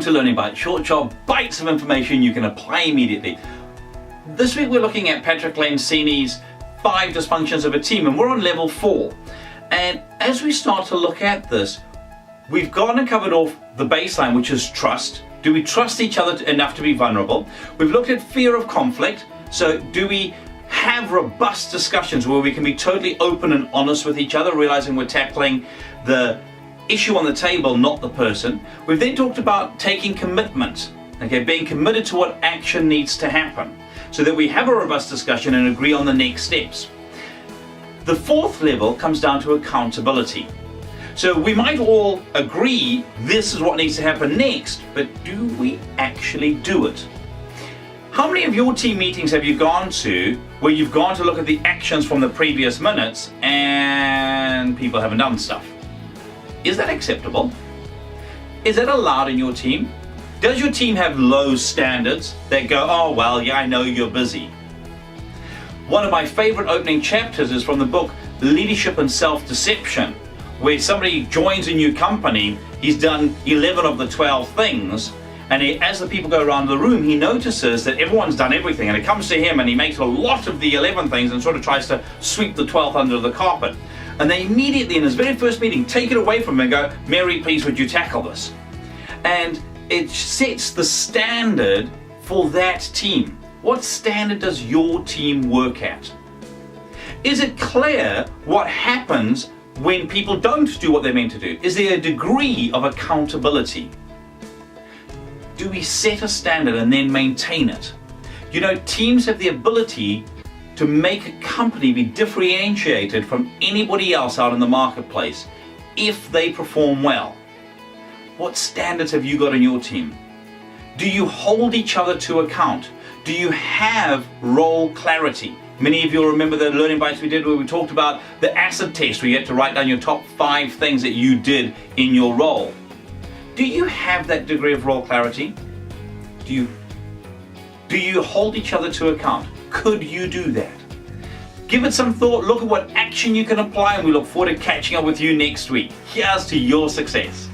to Learning Bites, short, sharp bites of information you can apply immediately. This week we're looking at Patrick Lenciini's 5 dysfunctions of a team, and we're on level 4. And as we start to look at this, we've gone and covered off the baseline, which is trust. Do we trust each other enough to be vulnerable? We've looked at fear of conflict. So do we have robust discussions where we can be totally open and honest with each other, realizing we're tackling the issue on the table, not the person? We've then talked about taking commitment, okay, being committed to what action needs to happen, so that we have a robust discussion and agree on the next steps. The 4th level comes down to accountability. So we might all agree this is what needs to happen next, but do we actually do it? How many of your team meetings have you gone to where you've gone to look at the actions from the previous minutes and people haven't done stuff? Is that acceptable? Is that allowed in your team? Does your team have low standards that go, oh, well, yeah, I know you're busy? One of my favorite opening chapters is from the book Leadership and Self-Deception, where somebody joins a new company, he's done 11 of the 12 things, and as the people go around the room, he notices that everyone's done everything, and it comes to him and he makes a lot of the 11 things and sort of tries to sweep the 12th under the carpet. And they immediately, in his very first meeting, take it away from him and go, Mary, please would you tackle this? And it sets the standard for that team. What standard does your team work at? Is it clear what happens when people don't do what they're meant to do? Is there a degree of accountability? Do we set a standard and then maintain it? You know, teams have the ability to make a company be differentiated from anybody else out in the marketplace if they perform well. What standards have you got in your team? Do you hold each other to account? Do you have role clarity? Many of you will remember the learning bites we did where we talked about the acid test, where you had to write down your top 5 things that you did in your role. Do you have that degree of role clarity? Do you hold each other to account? Could you do that? Give it some thought, look at what action you can apply, and we look forward to catching up with you next week. Here's to your success.